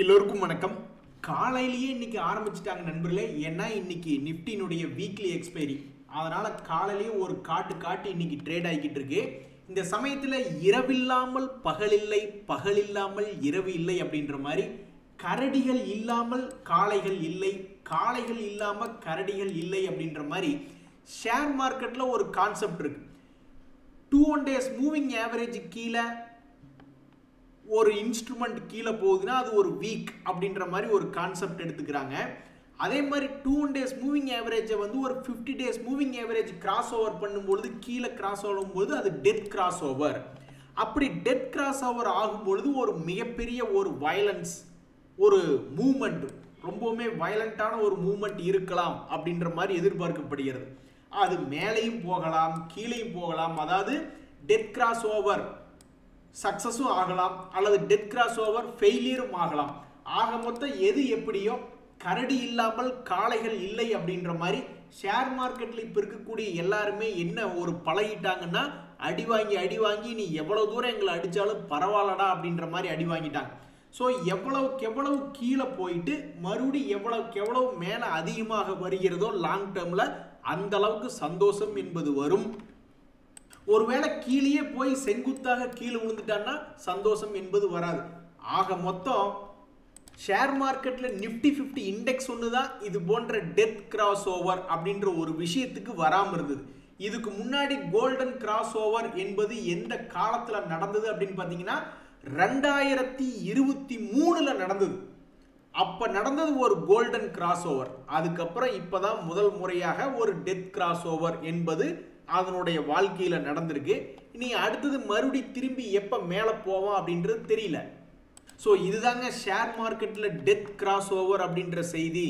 எல்லோருக்கும் வணக்கம். காலையிலேயே இன்னைக்கு ஆரம்பிச்சிட்டாங்க நண்பர்களே. ஏன்னா இன்னைக்கு நிஃப்டினுடைய வீக்லி எக்ஸ்பைரி, அதனால காலையிலேயே ஒரு காட்டு இன்னைக்கு ட்ரேட் ஆகிக்கிட்டு இருக்கு. இந்த சமயத்தில் இரவில்லாமல் பகலில்லை, பகலில்லாமல் இரவு இல்லை அப்படின்ற மாதிரி, கரடிகள் இல்லாமல் காளைகள் இல்லை, காளைகள் இல்லாமல் கரடிகள் இல்லை அப்படின்ற மாதிரி ஷேர் மார்க்கெட்டில் ஒரு கான்செப்ட் இருக்கு. 2 days மூவிங் ஆவரேஜ் கீழே ஒரு இன்ஸ்ட்ருமெண்ட் கீழே போகுதுன்னா அது ஒரு வீக் அப்படின்ற மாதிரி ஒரு கான்செப்ட் எடுத்துக்கிறாங்க. அதே மாதிரி 2 days மூவிங் ஆவரேஜை வந்து ஒரு 50 days moving average cross over பண்ணும்பொழுது, கீழே கிராஸ் ஆகும்போது அது டெத் கிராஸ் ஓவர். அப்படி டெத் கிராஸ் ஓவர் ஆகும்பொழுது ஒரு மிகப்பெரிய ஒரு வயலன்ஸ், ஒரு மூமெண்ட், ரொம்பவுமே வயலண்டான ஒரு மூமெண்ட் இருக்கலாம் அப்படின்ற மாதிரி எதிர்பார்க்கப்படுகிறது. அது மேலேயும் போகலாம், கீழேயும் போகலாம். அதாவது டெத் கிராஸ் ஓவர் சக்சஸும் ஆகலாம், அல்லது டெத் கிராஸ் ஓவர் ஃபெயிலியரும் ஆகலாம். ஆக மொத்தம் எது எப்படியோ கரடி இல்லாமல் காளைகள் இல்லை அப்படின்ற மாதிரி ஷேர் மார்க்கெட்டில் இப்போ இருக்கக்கூடிய எல்லாருமே என்ன ஒரு பழகிட்டாங்கன்னா, அடி வாங்கி நீ எவ்வளவு தூரம் எங்களை அடித்தாலும் பரவாயில்லடா அப்படின்ற மாதிரி அடி வாங்கிட்டாங்க. ஸோ எவ்வளவுக்கு எவ்வளவு கீழே போயிட்டு மறுபடி எவ்வளவுக்கு எவ்வளவு மேலே அதிகமாக வருகிறதோ லாங் டேர்மில் அந்த அளவுக்கு சந்தோஷம் என்பது வரும். ஒருவேளை கீழே போய் செங்குத்தாக கீழே விழுந்துட்டான்னா சந்தோஷம் என்பது வராது. ஆக மொத்தம் ஷேர் மார்க்கெட்டில் நிஃப்டி 50 இண்டெக்ஸ் ஒன்று தான் இது போன்ற டெத் கிராஸ் ஓவர் அப்படின்ற ஒரு விஷயத்துக்கு வராமல் இருந்தது. இதுக்கு முன்னாடி கோல்டன் கிராஸ் ஓவர் என்பது எந்த காலத்தில் நடந்தது அப்படின்னு பார்த்தீங்கன்னா 2023 நடந்தது. அப்போ நடந்தது ஒரு கோல்டன் கிராஸ் ஓவர். அதுக்கப்புறம் இப்போதான் முதல் முறையாக ஒரு டெத் கிராஸ் ஓவர் என்பது அதனுடைய வாழ்க்கையில் நடந்திருக்கு. இனி அடுத்தது மறுபடி திரும்பி எப்போ மேலே போவோம் அப்படின்றது தெரியல. ஸோ இதுதாங்க ஷேர் மார்க்கெட்டில் டெத் கிராஸ் ஓவர் அப்படின்ற செய்தி.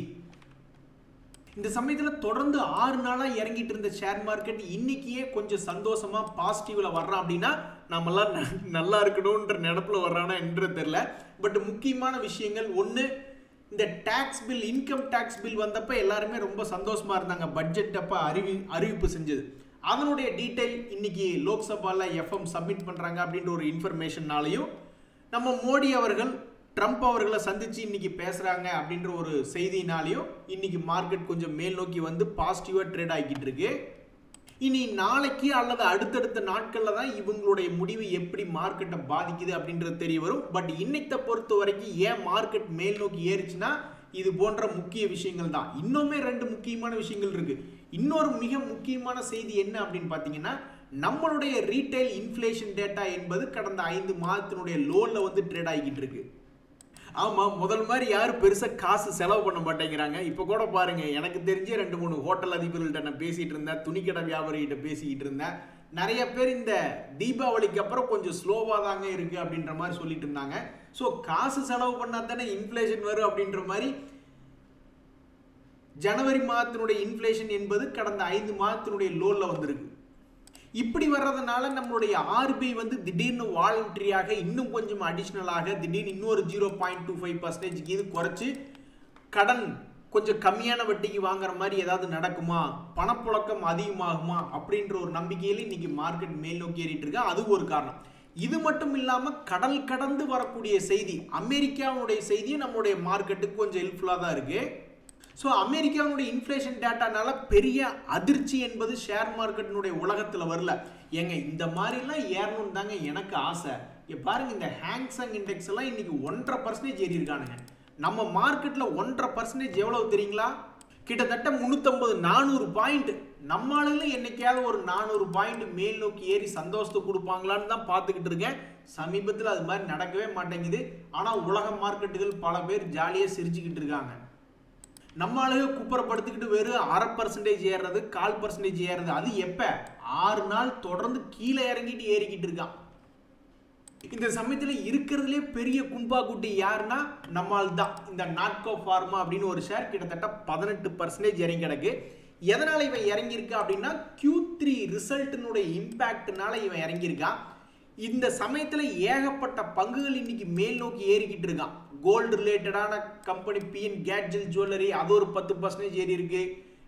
இந்த சமயத்தில் தொடர்ந்து 6 நாளாக இறங்கிட்டு இருந்த ஷேர் மார்க்கெட் இன்னைக்கே கொஞ்சம் சந்தோஷமாக பாசிட்டிவில் வர்றான் அப்படின்னா நம்மளாம் நல்லா இருக்கணும்ன்ற நினப்பில் வர்றானா என்று தெரியல. பட் முக்கியமான விஷயங்கள் ஒன்று, இந்த tax bill, income tax bill வந்தப்போ எல்லாருமே ரொம்ப சந்தோஷமாக இருந்தாங்க. பட்ஜெட் அப்போ அறிவிப்பு செஞ்சது. அதனுடைய டீட்டெயில் இன்னைக்கு லோக்சபாவில் எஃப்எம் சப்மிட் பண்ணுறாங்க அப்படின்ற ஒரு இன்ஃபர்மேஷன்னாலையும், நம்ம மோடி அவர்கள் ட்ரம்ப் அவர்களை சந்தித்து இன்னைக்கு பேசுகிறாங்க அப்படின்ற ஒரு செய்தினாலையும் இன்னைக்கு மார்க்கெட் கொஞ்சம் மேல் நோக்கி வந்து பாசிட்டிவாக ட்ரேட் ஆகிக்கிட்டு இருக்கு. இனி நாளைக்கு அல்லது அடுத்தடுத்த நாட்களில் தான் இவங்களுடைய முடிவு எப்படி மார்க்கெட்டை பாதிக்குது அப்படின்றது தெரிய வரும். பட் இன்னைக்கு பொறுத்த வரைக்கும் ஏன் மார்க்கெட் மேல் நோக்கி ஏறிச்சுன்னா இது போன்ற முக்கிய விஷயங்கள் தான். இன்னுமே 2 முக்கியமான விஷயங்கள் இருக்கு. இன்னொரு மிக முக்கியமான செய்தி என்ன அப்படின்னு பார்த்தீங்கன்னா, நம்மளுடைய ரீட்டைல் இன்ஃப்ளேஷன் டேட்டா என்பது கடந்த 5 மாதத்தினுடைய லோவில் வந்து ட்ரேட் ஆகிக்கிட்டு இருக்கு. ஆமாம், முதல் மாதிரி யாரும் பெருசாக காசு செலவு பண்ண மாட்டேங்கிறாங்க. இப்போ கூட பாருங்க, எனக்கு தெரிஞ்ச 2-3 ஹோட்டல் அதிபர்கள்ட்ட நான் பேசிகிட்டு இருந்தேன், துணிக்கடை வியாபாரிகிட்ட பேசிக்கிட்டு இருந்தேன். நிறைய பேர் இந்த தீபாவளிக்கு அப்புறம் கொஞ்சம் ஸ்லோவாக தாங்க இருக்குது அப்படின்ற மாதிரி சொல்லிட்டு இருந்தாங்க. ஸோ காசு செலவு பண்ணால் தானே இன்ஃப்ளேஷன் வரும் அப்படின்ற மாதிரி ஜனவரி மாதத்தினுடைய இன்ஃப்ளேஷன் என்பது கடந்த 5 மாதத்தினுடைய லோவில் வந்திருக்கு. இப்படி வர்றதுனால நம்மளுடைய ஆர்பிஐ வந்து திடீர்னு வாலண்டரியாக இன்னும் கொஞ்சம் அடிஷ்னலாக திடீர்னு இன்னொரு 0.25% இது குறைச்சி கடன் கொஞ்சம் கம்மியான வட்டிக்கு வாங்குற மாதிரி ஏதாவது நடக்குமா, பணப்புழக்கம் அதிகமாகுமா அப்படின்ற ஒரு நம்பிக்கையில் இன்னைக்கு மார்க்கெட் மேல் நோக்கி ஏறிட்டு இருக்கு. அது ஒரு காரணம். இது மட்டும் இல்லாமல் கடல் கடந்து வரக்கூடிய செய்தி, அமெரிக்காவுடைய செய்தியும் நம்மளுடைய மார்க்கெட்டுக்கு கொஞ்சம் ஹெல்ப்ஃபுல்லாக தான் இருக்கு. ஸோ அமெரிக்காவுடைய இன்ஃப்ளேஷன் டேட்டானால பெரிய அதிர்ச்சி என்பது ஷேர் மார்க்கெட்டினுடைய உலகத்தில் வரல. ஏங்க இந்த மாதிரிலாம் ஏறணும்னு தாங்க எனக்கு ஆசை. பாருங்க, இந்த ஹேங்சங் இண்டெக்ஸ் எல்லாம் இன்னைக்கு 1.5% ஏறி இருக்கானுங்க. நம்ம மார்க்கெட்டில் 1.5% எவ்வளவு தெரியுங்களா? கிட்டத்தட்ட 350-400 பாயிண்ட். நம்ம ஆளுல என்னைக்காவது ஒரு 400 பாயிண்ட் மேல் நோக்கி ஏறி சந்தோஷத்தை கொடுப்பாங்களான்னு தான் பார்த்துக்கிட்டு இருக்கேன். சமீபத்தில் அது மாதிரி நடக்கவே மாட்டேங்குது. ஆனால் உலக மார்க்கெட்டுகள் பல பேர் ஜாலியாக சிரிச்சுக்கிட்டு இருக்காங்க. நம்ம ஆளுக குப்புறப்படுத்திக்கிட்டு வெறும் 0.5% ஏறுறது, 0.25% ஏறுறது. அது எப்போ 6 நாள் தொடர்ந்து கீழே இறங்கிட்டு ஏறிக்கிட்டு இருக்கான். இந்த சமயத்தில் இருக்கிறதுலே பெரிய கும்பா குட்டி யாருன்னா நம்மால் தான். இந்த நாட்கோ ஃபார்மா அப்படின்னு ஒரு ஷேர் கிட்டத்தட்ட 18% இறங்கி கிடக்கு. எதனால் இவன் இறங்கியிருக்கா அப்படின்னா Q3 ரிசல்ட்டினுடைய இம்பேக்ட்னால இவன் இறங்கியிருக்கான். இந்த சமயத்தில் ஏகப்பட்ட பங்குகள் இன்னைக்கு மேல் நோக்கி ஏறிக்கிட்டு இருக்கான். கோல்டு ரிலேட்டடான கம்பெனி பிஎன் கேட்ஜெல் ஜுவல்லரி அது ஒரு 10% ஏறி இருக்கு.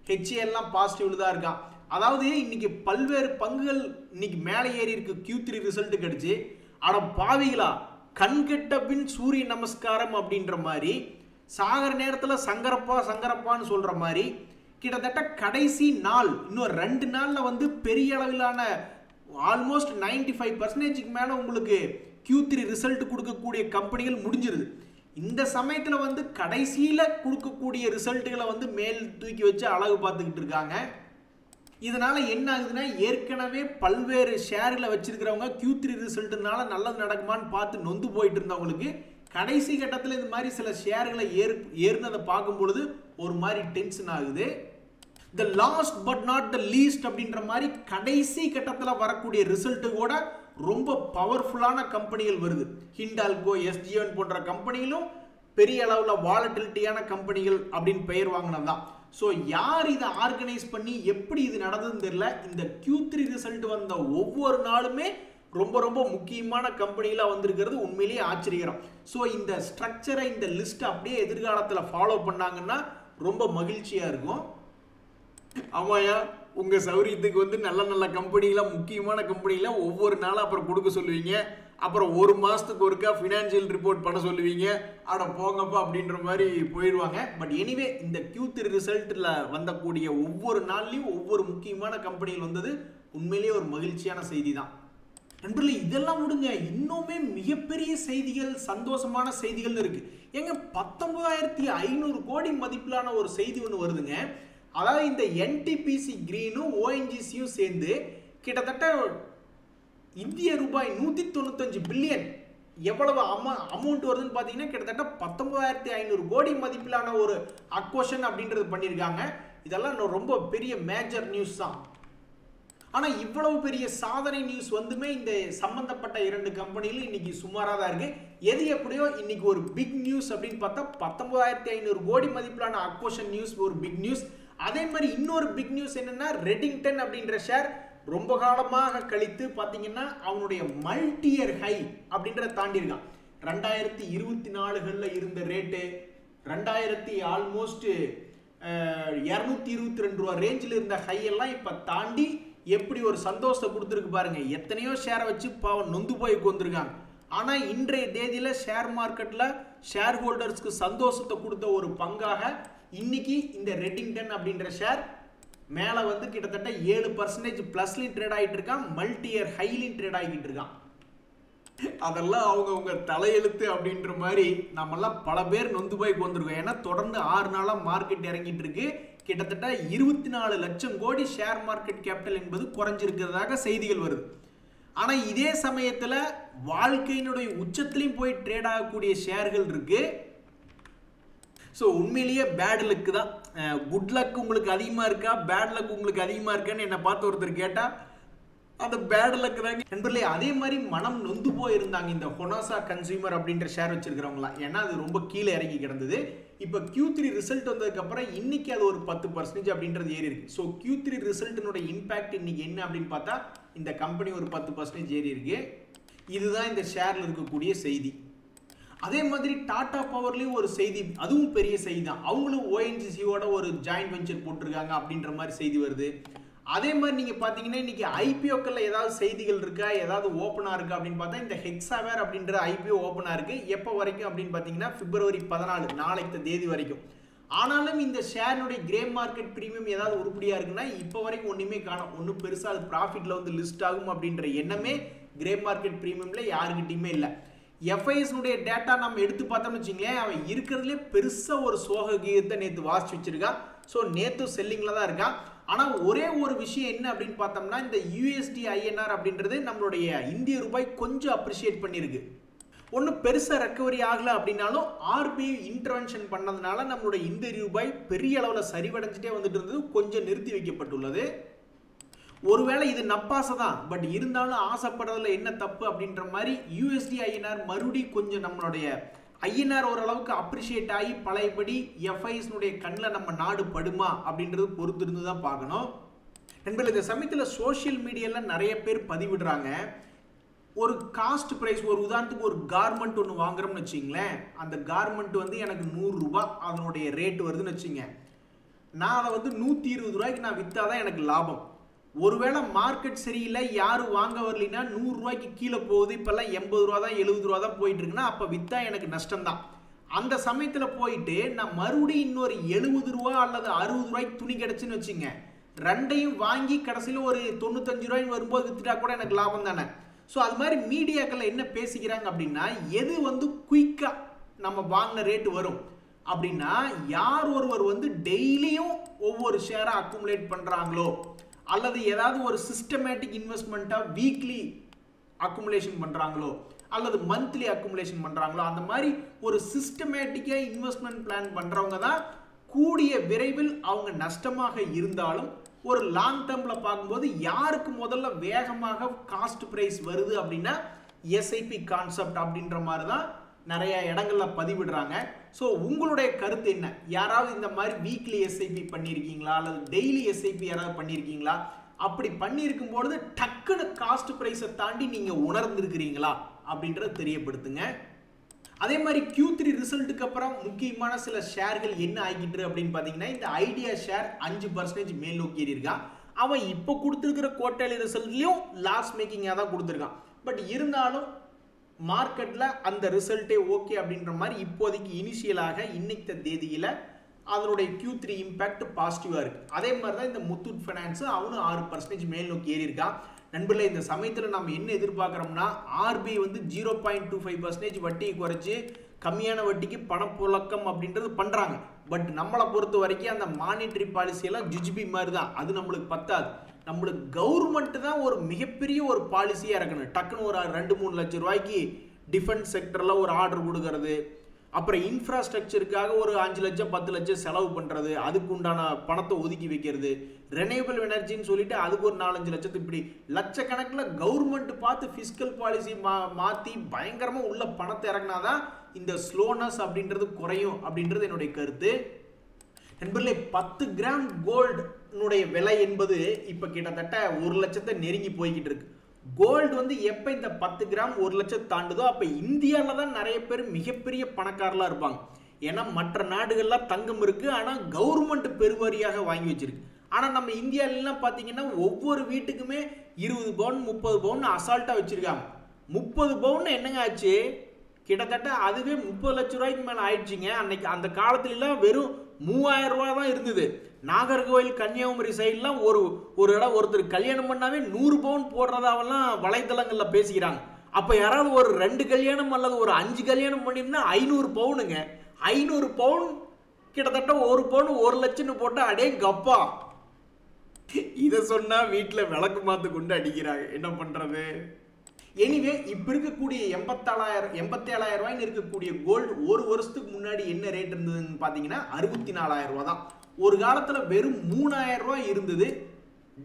ஹெச்ஏஎல்லாம் பாசிட்டிவ்ல தான் இருக்கான். அதாவது இன்னைக்கு பல்வேறு பங்குகள் இன்னைக்கு மேலே ஏறி இருக்கு. Q3 ரிசல்ட் கிடைச்சு. அட பாவிகளா, கண்கெட்ட பின் சூரிய நமஸ்காரம் அப்படின்ற மாதிரி, சாகர நேரத்தில் சங்கரப்பா சங்கரப்பான்னு சொல்ற மாதிரி கிட்டத்தட்ட கடைசி நாள் இன்னும் 2 நாள்ல வந்து பெரிய அளவிலான ஆல்மோஸ்ட் 95% மேல உங்களுக்கு Q3 ரிசல்ட் கொடுக்கக்கூடிய கம்பெனிகள் முடிஞ்சிருது. இந்த சமயத்துல வந்து கடைசியில கொடுக்கக்கூடிய ரிசல்ட்டுகளை வந்து மேல் தூக்கி வச்சு அழகு பார்த்துக்கிட்டு இருக்காங்க. இதனால என்ன ஆகுதுன்னா, ஏற்கனவே பல்வேறு ஷேர்களை வச்சிருக்கிறவங்க Q3 ரிசல்ட்னால நல்லது நடக்குமான்னு பார்த்து நொந்து போயிட்டு இருந்தவங்களுக்கு கடைசி கட்டத்தில் இந்த மாதிரி சில ஷேர்களை ஏறினதை பார்க்கும் பொழுது ஒரு மாதிரி டென்ஷன் ஆகுது. The last but not the least அப்படின்ற மாதிரி கடைசி கட்டத்தில் வரக்கூடிய ரிசல்ட்டு கூட ரொம்ப பவர்ஃபுல்லான கம்பெனிகள் வருது. ஹிண்டால்கோ, SG1 போன்ற கம்பெனிகளும் பெரிய அளவில் வாலட்டிலிட்டியான கம்பெனிகள் அப்படின்னு பெயர் வாங்கினதுதான். ஸோ யார் இதை ஆர்கனைஸ் பண்ணி எப்படி இது நடந்ததுன்னு தெரியல. இந்த Q3 ரிசல்ட் வந்த ஒவ்வொரு நாளுமே ரொம்ப ரொம்ப முக்கியமான கம்பெனிகளாக வந்திருக்கிறது உண்மையிலேயே ஆச்சரியம். ஸோ இந்த ஸ்ட்ரக்சரை, இந்த லிஸ்ட்டை அப்படியே எதிர்காலத்தில் ஃபாலோ பண்ணாங்கன்னா ரொம்ப மகிழ்ச்சியாக இருக்கும். ஆமாயா, உங்கள் சௌரியத்துக்கு வந்து நல்ல நல்ல கம்பெனிகளாக, முக்கியமான கம்பெனிகளாக ஒவ்வொரு நாளும் அப்புறம் கொடுக்க சொல்லுவீங்க. அப்புறம் 1 மாதத்துக்கு ஒருக்கா ஃபினான்ஷியல் ரிப்போர்ட் பண்ண சொல்லுவீங்க. அட போங்கப்பா அப்படின்ற மாதிரி போயிடுவாங்க. பட் எனிவே இந்த Q3 ரிசல்ட்டில் வந்தக்கூடிய ஒவ்வொரு நாள்லையும் ஒவ்வொரு முக்கியமான கம்பெனிகள் வந்தது உண்மையிலேயே ஒரு மகிழ்ச்சியான செய்தி தான். நண்பர்களே, இதெல்லாம் விடுங்க, இன்னுமே மிகப்பெரிய செய்திகள், சந்தோஷமான செய்திகள் இருக்கு. ஏங்க 19,500 கோடி மதிப்பிலான ஒரு செய்தி ஒன்று வருதுங்க. அதாவது இந்த NTPC கிரீனும் ONGCயும் சேர்ந்து கிட்டத்தட்ட இந்திய ரூபாய் 195 பில்லியன் எவ்வளவு அமௌண்ட் வருதுன்னு பார்த்தீங்கன்னா கிட்டத்தட்ட 19,500 கோடி மதிப்பிலான ஒரு அக்வஷன் அப்படின்றது பண்ணியிருக்காங்க. இதெல்லாம் ரொம்ப பெரிய மேஜர் நியூஸ் தான். ஆனால் இவ்வளவு பெரிய சாதனை நியூஸ் வந்துமே இந்த சம்பந்தப்பட்ட 2 கம்பெனிகளும் இன்னைக்கு சுமாராக தான் இருக்கு. எது எப்படியோ இன்னைக்கு ஒரு பிக் நியூஸ் அப்படின்னு பார்த்தா 19,500 கோடி மதிப்பிலான அக்வஷன் நியூஸ் ஒரு பிக் நியூஸ். அதே மாதிரி இன்னொரு பிக் நியூஸ் என்னன்னா, ரெடிங்டன் அப்படின்ற ஷேர் ரொம்ப காலமாக கழித்து பார்த்தீங்கன்னா அவனுடைய மல்டியர் ஹை அப்படின்றத தாண்டியிருக்கான். 2024களில் இருந்த ரேட்டு 2000 ஆல்மோஸ்ட் 222 ரூபா ரேஞ்சில் இருந்த ஹை எல்லாம் இப்போ தாண்டி எப்படி ஒரு சந்தோஷத்தை கொடுத்துருக்கு பாருங்க. எத்தனையோ ஷேரை வச்சு பாவம் நொந்து போய் உட்காந்துருக்காங்க. ஆனால் இன்றைய தேதியில் ஷேர் மார்க்கெட்டில் ஷேர் ஹோல்டர்ஸ்க்கு சந்தோஷத்தை கொடுத்த ஒரு பங்காக இன்னைக்கு இந்த ரெடிங்டன் அப்படின்ற ஷேர் மேலே வந்து கிட்டத்தட்ட 7% ப்ளஸ்லையும் ட்ரேட் ஆகிட்டு இருக்கான், மல்டியர் ஹைலையும் ட்ரேட் ஆகிட்டு இருக்கான். அதெல்லாம் அவங்க தலையெழுத்து அப்படின்ற மாதிரி நம்மெல்லாம் பல பேர் நொந்து போய் வந்துருக்கோம். ஏன்னா தொடர்ந்து 6 நாளாக மார்க்கெட் இறங்கிட்டு இருக்கு. கிட்டத்தட்ட 24 லட்சம் கோடி ஷேர் மார்க்கெட் கேபிட்டல் என்பது குறைஞ்சிருக்கிறதாக செய்திகள் வருது. ஆனால் இதே சமயத்தில் வாழ்க்கையினுடைய உச்சத்திலையும் போய் ட்ரேட் ஆகக்கூடிய ஷேர்கள் இருக்கு. ஸோ உண்மையிலேயே பேட் லக்கு தான். குட் லக் உங்களுக்கு அதிகமாக இருக்கா, பேட் லக் உங்களுக்கு அதிகமாக இருக்கான்னு என்னை பார்த்து ஒருத்தர் கேட்டால் அந்த பேட் லக் தாங்க நண்பர்களே. அதே மாதிரி மனம் நொந்து போயிருந்தாங்க இந்த ஹொனாசா கன்சியூமர் அப்படின்ற ஷேர் வச்சிருக்கிறவங்களாம். ஏன்னா அது ரொம்ப கீழே இறங்கி கிடந்தது. இப்போ Q3 ரிசல்ட் வந்ததுக்கப்புறம் இன்னைக்கு அது ஒரு 10% அப்படின்றது ஏறி இருக்கு. ஸோ Q3 ரிசல்ட்டினுடைய இம்பாக்ட் இன்னைக்கு என்ன அப்படின்னு பார்த்தா இந்த கம்பெனி ஒரு 10% ஏறி இருக்கு. இதுதான் இந்த ஷேரில் இருக்கக்கூடிய செய்தி. அதே மாதிரி டாடா பவர்லேயும் ஒரு செய்தி, அதுவும் பெரிய செய்தி தான். அவங்களும் ONGCயோட ஒரு ஜாயின்ட் வெஞ்சர் போட்டிருக்காங்க அப்படின்ற மாதிரி செய்தி வருது. அதே மாதிரி நீங்கள் பார்த்தீங்கன்னா இன்னைக்கு IPOக்களில் ஏதாவது செய்திகள் இருக்கா, ஏதாவது ஓப்பனாக இருக்கா அப்படின்னு பார்த்தா இந்த ஹெக்ஸாவேர் அப்படின்ற IPO ஓப்பனாக இருக்கு. எப்போ வரைக்கும் அப்படின்னு பார்த்தீங்கன்னா February 14 நாளைக்கு தேதி வரைக்கும். ஆனாலும் இந்த ஷேரினுடைய கிரே மார்க்கெட் ப்ரீமியம் ஏதாவது உருப்படியாக இருக்குன்னா இப்போ வரைக்கும் ஒன்றுமே காணும். ஒன்றும் பெருசாக அது ப்ராஃபிட்டில் வந்து லிஸ்ட் ஆகும் அப்படின்ற எண்ணமே கிரே மார்க்கெட் ப்ரீமியமில் யாருக்கிட்டையுமே இல்லை. FISனுடைய டேட்டா நம்ம எடுத்து பார்த்தோம்னு வச்சுங்களேன், அவன் இருக்கிறதுலே பெருசாக ஒரு சோக கீதத்தை நேற்று வாசிச்சு வச்சிருக்கான். ஸோ நேற்று செல்லிங்கில் தான் இருக்கான். ஆனால் ஒரே ஒரு விஷயம் என்ன அப்படின்னு பார்த்தோம்னா, இந்த USD INR அப்படின்றது நம்மளுடைய இந்திய ரூபாய் கொஞ்சம் அப்ரிஷியேட் பண்ணியிருக்கு. ஒன்றும் பெருசாக ரெக்கவரி ஆகலை அப்படின்னாலும் RBI இன்டர்வென்ஷன் பண்ணதுனால நம்மளுடைய இந்திய ரூபாய் பெரிய அளவில் சரிவடைஞ்சிட்டே வந்துட்டு இருந்தது, கொஞ்சம் நிறுத்தி வைக்கப்பட்டுள்ளது. ஒருவேளை இது நப்பாசை தான், பட் இருந்தாலும் ஆசைப்படுறதுல என்ன தப்பு அப்படின்ற மாதிரி USD INR மறுபடி கொஞ்சம் நம்மளுடைய INR ஓரளவுக்கு அப்ரிஷியேட் ஆகி பழையபடி FISனுடைய கண்ணில் நம்ம நாடு படுமா அப்படின்றது பொறுத்து இருந்து தான் பார்க்கணும். நண்பர்கள், இந்த சமயத்தில் சோஷியல் மீடியாவில் நிறைய பேர் பதிவிடுறாங்க. ஒரு காஸ்ட் ப்ரைஸ், ஒரு உதாரணத்துக்கு ஒரு கார்மெண்ட் ஒன்று வாங்குறோம்னு வச்சிங்களேன், அந்த கார்மெண்ட் வந்து எனக்கு 100 ரூபா அதனுடைய ரேட் வருதுன்னு வச்சுங்க. நான் அதை வந்து 120 ரூபாய்க்கு நான் விற்றா தான் எனக்கு லாபம். ஒருவேளை மார்க்கெட் சரியில்லை, யாரும் வாங்க வரலைன்னா 100 ரூபாய்க்கு கீழே போகுது, இப்பெல்லாம் 80 ரூபா தான் 70 ரூபா தான் போயிட்டு இருக்குன்னா அப்போ விற்றா எனக்கு நஷ்டம் தான். அந்த சமயத்தில் போயிட்டு நான் மறுபடியும் இன்னொரு 70 ரூபா அல்லது 60 ரூபாய்க்கு துணி கிடச்சுன்னு வச்சுங்க, ரெண்டையும் வாங்கி கடைசியில் ஒரு 95 ரூபாய்க்கு வரும்போது வித்துட்டா கூட எனக்கு லாபம் தானே. ஸோ அது மாதிரி மீடியாக்கள் என்ன பேசிக்கிறாங்க அப்படின்னா, எது குயிக்காக நம்ம வாங்கின ரேட்டு வரும் அப்படின்னா, யார் ஒருவர் டெய்லியும் ஒவ்வொரு ஷேராக அக்குமுலேட் பண்ணுறாங்களோ அல்லது ஏதாவது ஒரு சிஸ்டமேட்டிக் இன்வெஸ்ட்மெண்ட்டாக வீக்லி அக்குமுலேஷன் பண்ணுறாங்களோ அல்லது மந்த்லி அக்குமுலேஷன் பண்ணுறாங்களோ, அந்த மாதிரி ஒரு சிஸ்டமேட்டிக்காக இன்வெஸ்ட்மெண்ட் பிளான் பண்ணுறவங்க தான் கூடிய விரைவில் அவங்க நஷ்டமாக இருந்தாலும் ஒரு லாங் டேர்மில் பார்க்கும்போது யாருக்கு முதல்ல வேகமாக காஸ்ட் ப்ரைஸ் வருது அப்படின்னா எஸ்ஐபி கான்செப்ட் அப்படின்ற மாதிரி தான் நிறைய இடங்கள்ல பதிவிடுறாங்க. ஸோ உங்களுடைய கருத்து என்ன? யாராவது இந்த மாதிரி வீக்லி எஸ்ஐபி பண்ணியிருக்கீங்களா அல்லது டெய்லி எஸ்ஐபி யாராவது பண்ணியிருக்கீங்களா? அப்படி பண்ணியிருக்கும் பொழுது டக்குன்னு காஸ்ட் ப்ரைஸை தாண்டி நீங்கள் உணர்ந்திருக்கிறீங்களா அப்படின்றத தெரியப்படுத்துங்க. அதே மாதிரி Q3 ரிசல்ட்டுக்கு அப்புறம் முக்கியமான சில ஷேர்கள் என்ன ஆகிட்டு அப்படின்னு பார்த்தீங்கன்னா, இந்த ஐடியா ஷேர் 5% மேல் நோக்கி ஏறியிருக்கான். அவன் இப்போ கொடுத்துருக்கிற குவார்ட்டர்லி ரிசல்ட்லையும் லாஸ் மேக்கிங்காக தான் கொடுத்துருக்கான். பட் இருந்தாலும் மார்க்கெட்டில் அந்த ரிசல்ட்டே ஓகே அப்படின்ற மாதிரி இப்போதைக்கு இனிஷியலாக இன்னைக்கு தேதியில் அதனுடைய Q3 இம்பேக்ட் பாசிட்டிவாக இருக்குது. அதே மாதிரி தான் இந்த முத்தூட் ஃபைனான்ஸு அவனும் 6% மேல் நோக்கி ஏறி இருக்கான். நண்பர்களே, இந்த சமயத்தில் நம்ம என்ன எதிர்பார்க்குறோம்னா, RBI 0.25% வட்டியை குறைச்சி கம்மியான வட்டிக்கு பணப்புழக்கம் அப்படின்றது பண்ணுறாங்க. பட் நம்மளை பொறுத்த வரைக்கும் அந்த மானிட்டரி பாலிசியெல்லாம் ஜிஜிபி மாதிரி தான், அது நம்மளுக்கு பத்தாது. நம்மளுக்கு கவர்மெண்ட் தான் ஒரு மிகப்பெரிய ஒரு பாலிசியாக இருக்கணும். டக்குன்னு ஒரு 2-3 லட்சம் ரூபாய்க்கு டிஃபென்ஸ் செக்டரில் ஒரு ஆர்டர் கொடுக்கறது, அப்புறம் இன்ஃப்ராஸ்ட்ரக்சருக்காக ஒரு 5 லட்சம் 10 லட்சம் செலவு பண்ணுறது, அதுக்கு உண்டான பணத்தை ஒதுக்கி வைக்கிறது, ரெனியூவபிள் எனர்ஜின்னு சொல்லிட்டு அதுக்கு ஒரு 4-5 லட்சத்துக்கு, இப்படி லட்சக்கணக்கில் கவர்மெண்ட் பார்த்து ஃபிஸ்கல் பாலிசி மாற்றி பயங்கரமாக உள்ள பணத்தை இறக்குனாதான் இந்த ஸ்லோனஸ் அப்படின்றது குறையும் அப்படின்றது என்னுடைய கருத்து. நண்பர்களே, 10 கிராம் கோல்டுனுடைய விலை என்பது இப்போ கிட்டத்தட்ட 1 லட்சத்தை நெருங்கி போய்கிட்டு இருக்கு. கோல்டு எப்போ இந்த 10 கிராம் 1 லட்சம் தாண்டுதோ அப்போ இந்தியாவில் தான் நிறைய பேர் மிகப்பெரிய பணக்காரலாம் இருப்பாங்க. ஏன்னா மற்ற நாடுகள்லாம் தங்கம் இருக்கு, ஆனால் கவர்மெண்ட் பெருவாரியாக வாங்கி வச்சிருக்கு. ஆனால் நம்ம இந்தியாவிலாம் பார்த்தீங்கன்னா ஒவ்வொரு வீட்டுக்குமே 20 பவுன் 30 பவுன் அசால்ட்டாக வச்சிருக்காங்க. 30 பவுன் என்னங்க ஆச்சு? கிட்டத்தட்ட அதுவே 30 லட்சம் ரூபாய்க்கு மேலே ஆயிடுச்சுங்க. அன்னைக்கு அந்த காலத்துலலாம் வெறும் 3000 ரூபா தான் இருந்தது. நாகர்கோவில் கன்னியாகுமரி சைட்லாம் ஒரு இடம் ஒருத்தர் கல்யாணம் பண்ணாவே 100 பவுன் போடுறதாவெல்லாம் வலைத்தளங்களில் பேசிக்கிறாங்க. அப்போ யாராவது ஒரு 2 கல்யாணம் அல்லது ஒரு 5 கல்யாணம் பண்ணியிருந்தா 500 பவுனுங்க. 500 பவுன் கிட்டத்தட்ட 1 பவுன் 1 லட்சம்னு போட்டால் அடே கப்பா. இதை சொன்னால் வீட்டில் விளக்கு மாற்று கொண்டு அடிக்கிறாங்க, என்ன பண்ணுறது? எனிவே, இப்போ இருக்கக்கூடிய 87,000 ரூபாய்னு இருக்கக்கூடிய கோல்டு ஒரு வருஷத்துக்கு முன்னாடி என்ன ரேட் இருந்ததுன்னு பார்த்தீங்கன்னா 64,000 ரூபா தான். ஒரு காலத்தில் வெறும் 3,000 ரூபாய் இருந்தது.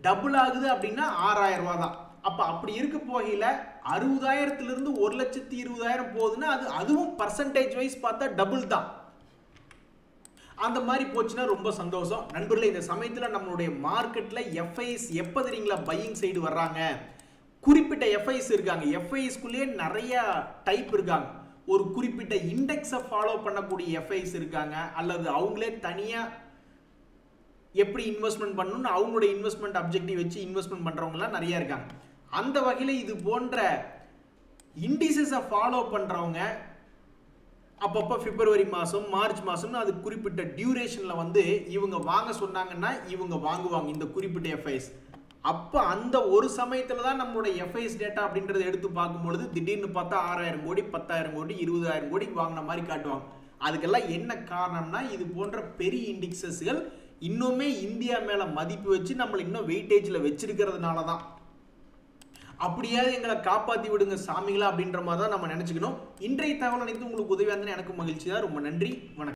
டபுள் ஆகுது அப்படின்னா 6,000 ரூபா தான். அப்போ அப்படி இருக்க போகையில் 60,000 1,20,000 போகுதுன்னா அதுவும் பர்சன்டேஜ் வைஸ் பார்த்தா டபுள் தான். அந்த மாதிரி போச்சுன்னா ரொம்ப சந்தோஷம். நண்பர்களே, இந்த சமயத்தில் நம்மளுடைய மார்க்கெட்டில் எஃப்ஐஎஸ் எப்போ தெரியுங்களா பையிங் சைடு வர்றாங்க? குறிப்பிட்ட எஃப்ஐஎஸ் இருக்காங்க. எஃப்ஐஎஸ்குள்ளேயே நிறைய டைப் இருக்காங்க. ஒரு குறிப்பிட்ட இண்டெக்ஸை ஃபாலோ பண்ணக்கூடிய எஃப்ஐஎஸ் இருக்காங்க, அல்லது அவங்களே தனியாக எப்படி இன்வெஸ்ட்மெண்ட் பண்ணணும்னு அவங்களுடைய இன்வெஸ்ட்மெண்ட் அப்ஜெக்டிவ் வச்சு இன்வெஸ்ட்மெண்ட் பண்ணுறவங்கலாம் நிறைய இருக்காங்க. அந்த வகையில் இது போன்ற இண்டிசஸை ஃபாலோ பண்ணுறவங்க அப்பப்போ பிப்ரவரி மாதம் மார்ச் மாதம்னு அது குறிப்பிட்ட டியூரேஷனில் இவங்க வாங்க சொன்னாங்கன்னா இவங்க வாங்குவாங்க இந்த குறிப்பிட்ட எஃப்ஐஎஸ். அப்போ அந்த ஒரு சமயத்தில் தான் நம்மளோட எஃப்ஐஎஸ் டேட்டா அப்படின்றத எடுத்து பார்க்கும்பொழுது திடீர்னு பார்த்தா 6,000 கோடி 10,000 கோடி 20,000 கோடி வாங்கின மாதிரி காட்டுவாங்க. அதுக்கெல்லாம் என்ன காரணம்னா, இது போன்ற பெரிய இண்டிக்ஸஸ்கள் இன்னுமே இந்தியா மேலே மதிப்பு வச்சு நம்மளை இன்னும் வெயிட்டேஜில் வச்சிருக்கிறதுனால தான். அப்படியாவது எங்களை காப்பாற்றி விடுங்க சாமிங்களா அப்படின்ற மாதிரி தான் நம்ம நினச்சிக்கணும். இன்றைய தகவல் அனைத்து உங்களுக்கு உதவியாக இருந்ததுன்னு எனக்கு மகிழ்ச்சி தான். ரொம்ப நன்றி, வணக்கம்.